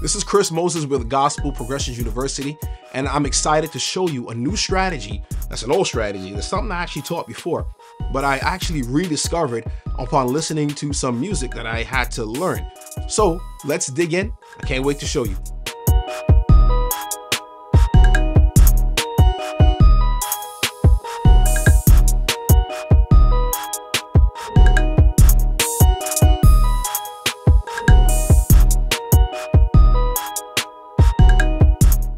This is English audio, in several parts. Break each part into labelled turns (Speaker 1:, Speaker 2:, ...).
Speaker 1: This is Chris Moses with Gospel Progressions University, and I'm excited to show you a new strategy. That's an old strategy. That's something I actually taught before, but I actually rediscovered upon listening to some music that I had to learn. So let's dig in. I can't wait to show you.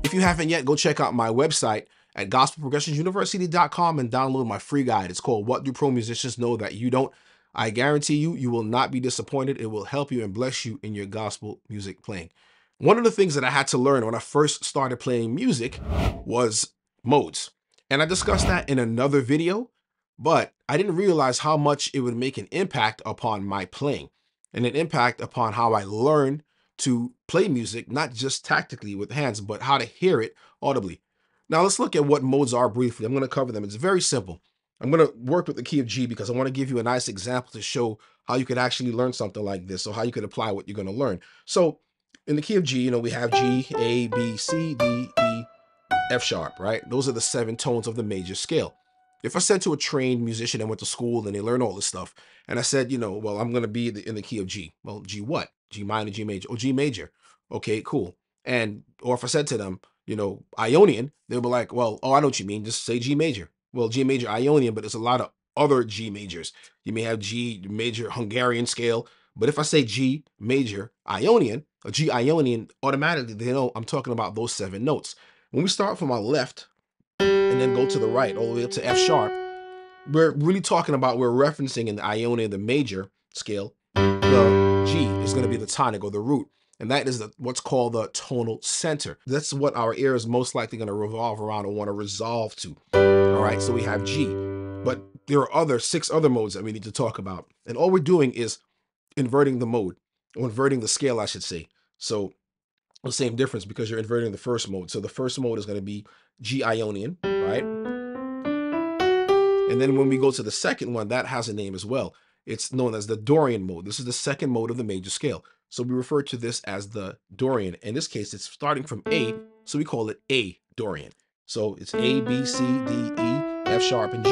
Speaker 1: If you haven't yet, go check out my website at gospelprogressionsuniversity.com and download my free guide. It's called What Do Pro Musicians Know That You Don't? I guarantee you will not be disappointed. It will help you and bless you in your gospel music playing. One of the things that I had to learn when I first started playing music was modes. And I discussed that in another video, but I didn't realize how much it would make an impact upon my playing and an impact upon how I learn to play music, not just tactically with hands, but how to hear it audibly. Now let's look at what modes are briefly. I'm going to cover them. It's very simple. I'm going to work with the key of G because I want to give you a nice example to show how you could actually learn something like this, or how you could apply what you're going to learn. So in the key of G, we have G, A, B, C, D, E, F sharp, right? Those are the 7 tones of the major scale. If I said to a trained musician and went to school and they learn all this stuff, and I said, well, I'm going to be in the key of G. Well, G what? G minor, G major, or G major. Okay, cool. Or if I said to them, Ionian, they'll be like, well, oh, I know what you mean. Just say G major. Well, G major Ionian, but there's a lot of other G majors. You may have G major Hungarian scale, but if I say G major Ionian, or G Ionian, automatically they know I'm talking about those 7 notes. When we start from our left and then go to the right, all the way up to F sharp, we're really talking about, we're referencing in the Ionian, the major scale, the G is going to be the tonic or the root. And that is what's called the tonal center. That's what our ear is most likely going to revolve around or want to resolve to. All right, so we have G, but there are 6 other modes that we need to talk about. And all we're doing is inverting the mode, or inverting the scale, I should say. So the same difference because you're inverting the first mode. So the first mode is going to be G Ionian, right? And then when we go to the second one, that has a name as well. It's known as the Dorian mode. This is the second mode of the major scale. So we refer to this as the Dorian. In this case, it's starting from A, so we call it A Dorian. So it's A, B, C, D, E, F sharp, and G,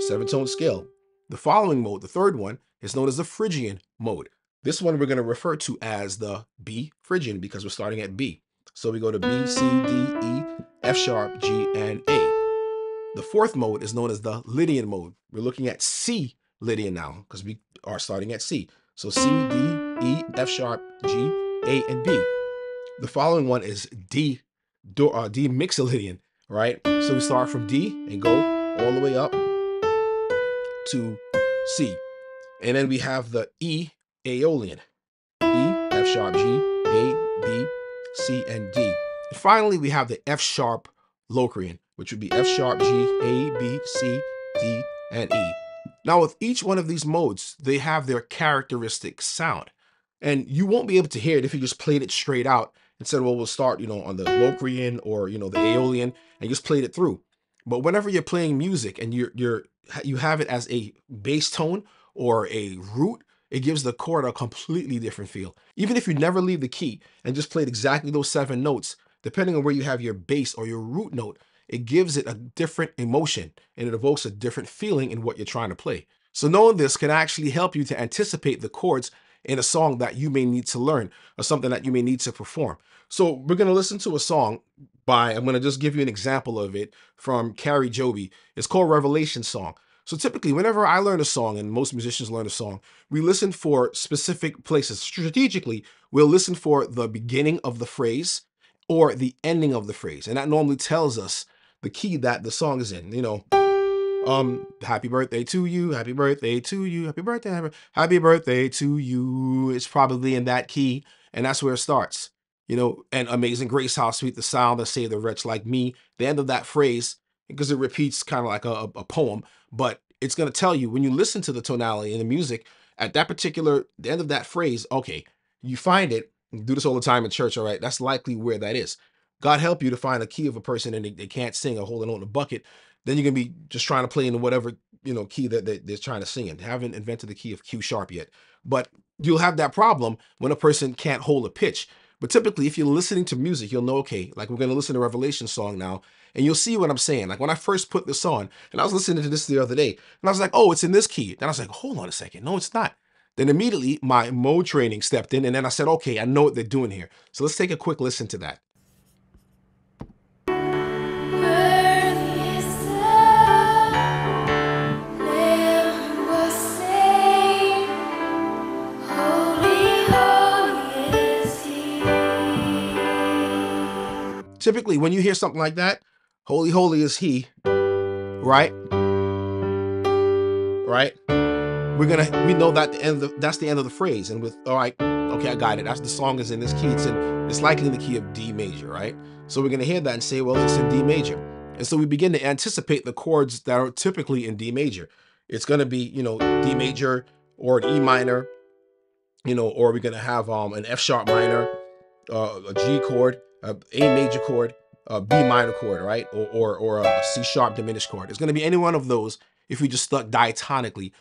Speaker 1: 7-tone scale. The following mode, the third one, is known as the Phrygian mode. This one we're going to refer to as the B Phrygian because we're starting at B. So we go to B, C, D, E, F sharp, G, and A. The fourth mode is known as the Lydian mode. We're looking at C Lydian now because we are starting at C. So C, D, E, F sharp, G, A, and B. The following one is D Mixolydian, right? So we start from D and go all the way up to C. And then we have the E Aeolian. E, F sharp, G, A, B, C, and D. And finally, we have the F sharp Locrian, which would be F sharp, G, A, B, C, D, and E. Now, with each one of these modes, they have their characteristic sound. And you won't be able to hear it if you just played it straight out and said, well, we'll start, on the Locrian or, the Aeolian, and just played it through. But whenever you're playing music and you have it as a bass tone or a root, it gives the chord a completely different feel. Even if you never leave the key and just played exactly those 7 notes, depending on where you have your bass or your root note, it gives it a different emotion and it evokes a different feeling in what you're trying to play. So knowing this can actually help you to anticipate the chords in a song that you may need to learn or something that you may need to perform. So we're going to listen to a song I'm going to just give you an example of it from Kari Jobe. It's called Revelation Song. So typically, whenever I learn a song, and most musicians learn a song, we listen for specific places. Strategically, we'll listen for the beginning of the phrase or the ending of the phrase. And that normally tells us the key that the song is in. Happy birthday to you, happy birthday to you, happy birthday to you. It's probably in that key, and that's where it starts. And Amazing Grace, how sweet the sound that saved a wretch like me. The end of that phrase, because it repeats kind of like a poem, but it's going to tell you when you listen to the tonality in the music at the end of that phrase, okay, you find it, you do this all the time in church, all right, that's likely where that is. God help you to find a key of a person and they can't sing or holding on a bucket, then you're going to be just trying to play in whatever, key that they're trying to sing in. They haven't invented the key of Q sharp yet, but you'll have that problem when a person can't hold a pitch. But typically, if you're listening to music, you'll know, okay, like we're going to listen to a Revelation song now, and you'll see what I'm saying. Like when I first put this on, and I was listening to this the other day, and I was like, oh, it's in this key. Then I was like, hold on a second. No, it's not. Then immediately my mode training stepped in, and then I said, okay, I know what they're doing here. So let's take a quick listen to that. Typically, when you hear something like that, holy, holy is he, right? Right? We know that that's the end of the phrase. And with, all right, okay, I got it. That's the song is in this key. It's likely in the key of D major, right? So we're gonna hear that and say, well, it's in D major. And so we begin to anticipate the chords that are typically in D major. It's gonna be, D major or an E minor, or we're gonna have an F sharp minor, a G chord, a major chord, a B minor chord, right? Or a C sharp diminished chord. It's going to be any one of those if we just stuck diatonically,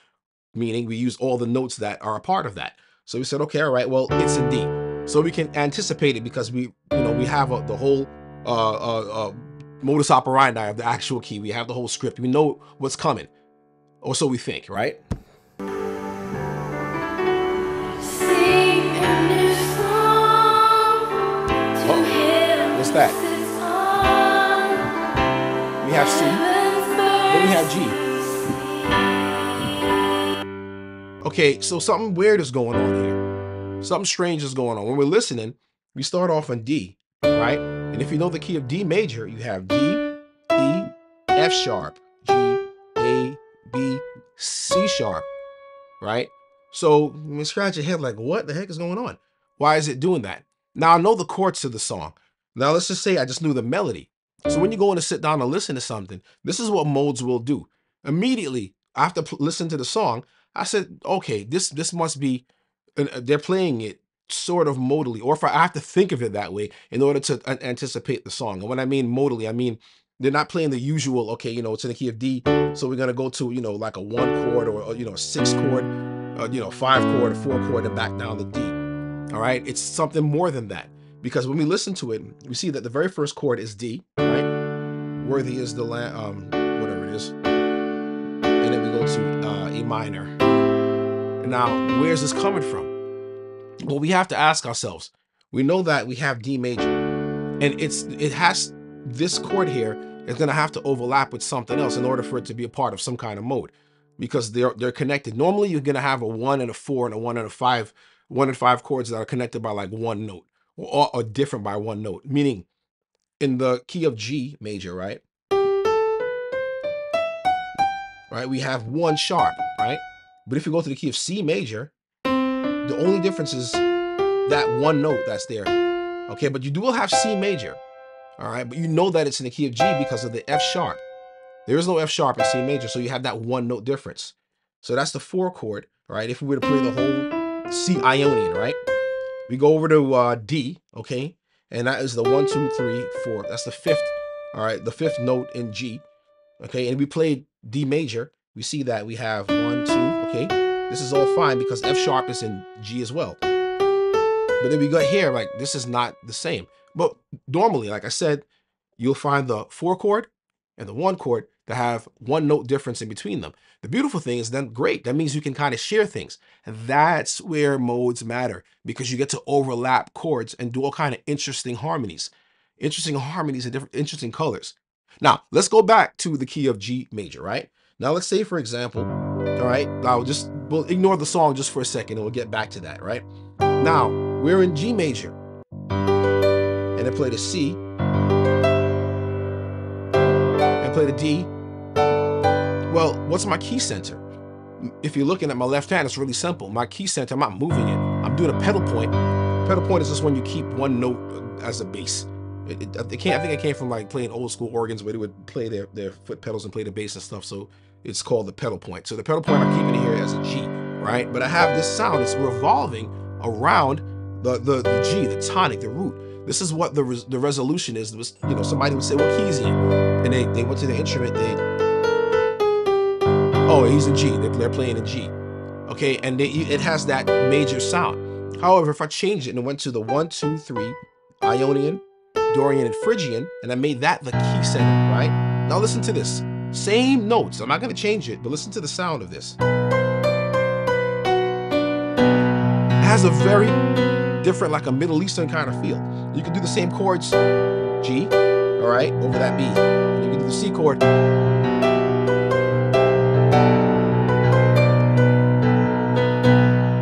Speaker 1: meaning we use all the notes that are a part of that. So we said, okay, all right, well, it's in D. So we can anticipate it because we have the whole modus operandi of the actual key. We have the whole script. We know what's coming, or so we think, right? What's that? We have C, then we have G. Okay, so something weird is going on here. Something strange is going on. When we're listening, we start off on D, right? And if you know the key of D major, you have D, E, F sharp, G, A, B, C sharp, right? So you scratch your head like, what the heck is going on? Why is it doing that? Now I know the chords to the song. Now let's just say I just knew the melody. So when you go in to sit down and listen to something, this is what modes will do. Immediately after listening to the song, I said, okay, this must be, they're playing it sort of modally, or if I have to think of it that way in order to anticipate the song. And when I mean modally, I mean they're not playing the usual, okay, it's in the key of D, so we're gonna go to, like a 1 chord or a 6 chord, 5 chord, a 4 chord, and back down to D. All right, it's something more than that. Because when we listen to it, we see that the very first chord is D, right? Worthy is the whatever it is. And then we go to A minor. And now, where's this coming from? Well, we have to ask ourselves. We know that we have D major. And it has this chord here is going to have to overlap with something else in order for it to be a part of some kind of mode. Because they're connected. Normally, you're going to have a 1 and a 4 and a 1 and a 5. 1 and 5 chords that are connected by like one note. Or different by one note, meaning in the key of G major, right? Right, we have 1 sharp, right? But if you go to the key of C major, the only difference is that one note that's there. Okay, but you will have C major, all right? But you know that it's in the key of G because of the F sharp. There is no F sharp in C major, so you have that one note difference. So that's the 4 chord, right? If we were to play the whole C Ionian, right? We go over to D, okay? And that is the 1, 2, 3, 4. That's the 5th, all right? The 5th note in G, okay? And we played D major. We see that we have 1, 2, okay? This is all fine because F sharp is in G as well. But then we got here, like, this is not the same. But normally, like I said, you'll find the 4 chord and the 1 chord that have 1 note difference in between them. The beautiful thing is then great. That means you can kind of share things. And that's where modes matter because you get to overlap chords and do all kind of interesting harmonies and different interesting colors. Now, let's go back to the key of G major, right? Now, let's say, for example, all right, we'll ignore the song just for a second and we'll get back to that, right? Now, we're in G major and I play the C and play the D. Well, what's my key center? If you're looking at my left hand, it's really simple. My key center, I'm not moving it. I'm doing a pedal point. Pedal point is just when you keep one note as a bass. I think it came from like playing old school organs where they would play their foot pedals and play the bass and stuff. So it's called the pedal point. So the pedal point, I'm keeping it here as a G, right? But I have this sound, it's revolving around the G, the tonic, the root. This is what the resolution is. It was, somebody would say, what key is he in? And they went to the instrument, oh, he's in G. They're playing in G. Okay, and it has that major sound. However, if I changed it and went to the 1, 2, 3, Ionian, Dorian, and Phrygian, and I made that the key center, right? Now listen to this. Same notes. I'm not going to change it, but listen to the sound of this. It has a very different, like a Middle Eastern kind of feel. You can do the same chords, G, all right, over that B. You can do the C chord.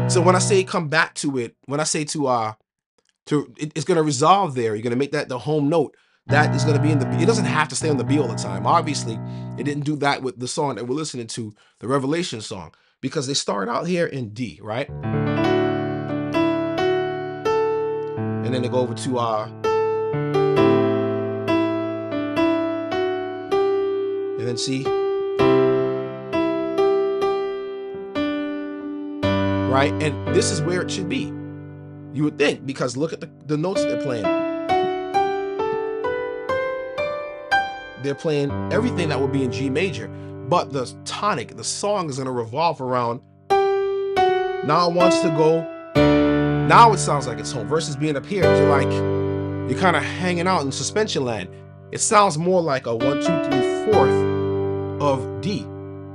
Speaker 1: So when I say come back to it, when I say it's going to resolve there, you're going to make that the home note. That is going to be in the B. It doesn't have to stay on the B all the time. Obviously, it didn't do that with the song that we're listening to, the Revelation song, because they start out here in D, right? And then they go over to and then C. Right? And this is where it should be. You would think, because look at the notes they're playing. They're playing everything that would be in G major, but the tonic, the song is going to revolve around. Now it wants to go. Now it sounds like it's home versus being up here. You're kind of hanging out in suspension land. It sounds more like a 1, 2, 3, 4th of D,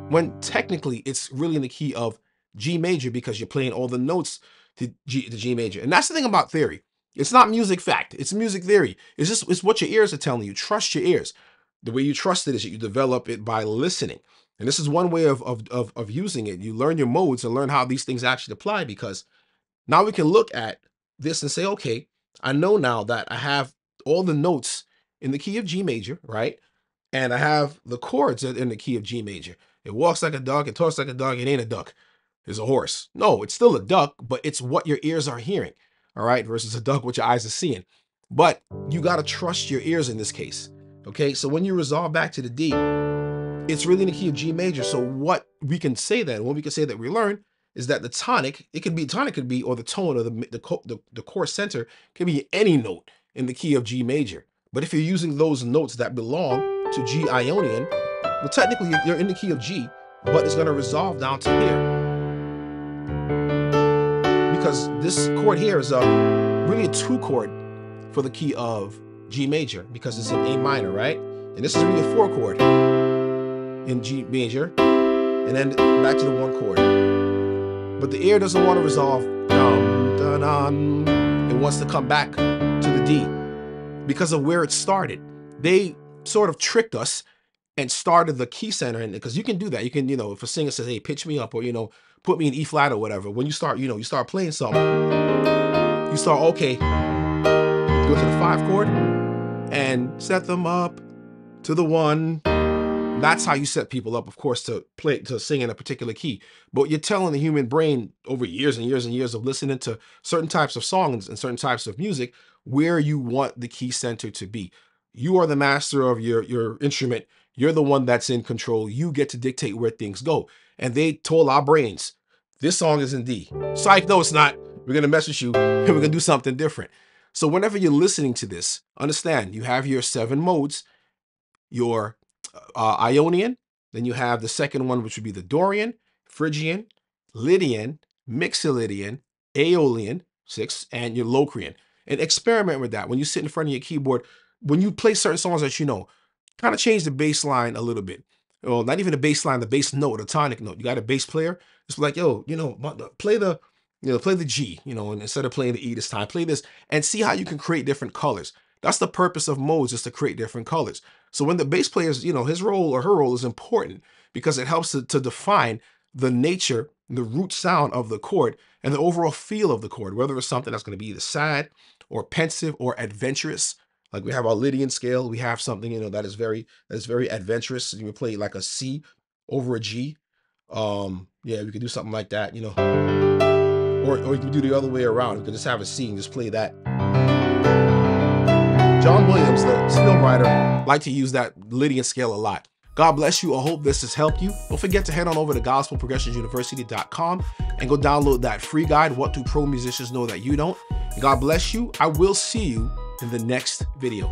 Speaker 1: when technically it's really in the key of G major because you're playing all the notes to G major. And that's the thing about theory. It's not music fact. It's music theory. It's what your ears are telling you. Trust your ears. The way you trust it is that you develop it by listening. And this is one way of using it. You learn your modes and learn how these things actually apply, because now we can look at this and say, okay, I know now that I have all the notes in the key of G major, right? And I have the chords in the key of G major. It walks like a duck, it talks like a dog, it ain't a duck. It's a horse. No, it's still a duck, but it's what your ears are hearing, all right? Versus a duck, what your eyes are seeing. But you got to trust your ears in this case, okay? So when you resolve back to the D, it's really in the key of G major. So what we can say that, what we can say that we learn is that the tonic, or the tone, or the chord center can be any note in the key of G major. But if you're using those notes that belong to G Ionian, well, technically you're in the key of G, but it's going to resolve down to here. Because this chord here is really a 2 chord for the key of G major, because it's in A minor, right? And this is really a 4 chord in G major, and then back to the 1 chord. But the ear doesn't want to resolve. It wants to come back to the D because of where it started. They sort of tricked us and started the key center, and because you can do that. You can, if a singer says, hey, pitch me up, or put me in E flat or whatever. When you start, you start playing something, you start, okay, go to the 5 chord and set them up to the 1. That's how you set people up, of course, to sing in a particular key. But you're telling the human brain over years and years and years of listening to certain types of songs and certain types of music where you want the key center to be. You are the master of your instrument. You're the one that's in control. You get to dictate where things go. And they told our brains, this song is in D. Psych, no, it's not. We're going to mess with you and we're going to do something different. So whenever you're listening to this, understand you have your 7 modes, your Ionian, then you have the second one, which would be the Dorian, Phrygian, Lydian, Mixolydian, Aeolian, 6, and your Locrian. And experiment with that. When you sit in front of your keyboard, when you play certain songs that kind of change the bass line a little bit. Well, not even the bass line, the bass note, the tonic note. You got a bass player. It's like, yo, play the G, and instead of playing the E this time, play this, and see how you can create different colors. That's the purpose of modes, is to create different colors. So when the bass player's, his role or her role is important because it helps to define the nature, the root sound of the chord and the overall feel of the chord, whether it's something that's going to be either sad or pensive or adventurous. Like we have our Lydian scale, we have something, that is very adventurous. You can play like a C over a G. Yeah, we could do something like that, or you can do the other way around. You could just have a C and just play that. John Williams, the film writer, liked to use that Lydian scale a lot. God bless you. I hope this has helped you. Don't forget to head on over to gospelprogressionsuniversity.com and go download that free guide, What Do Pro Musicians Know That You Don't? God bless you. I will see you in the next video.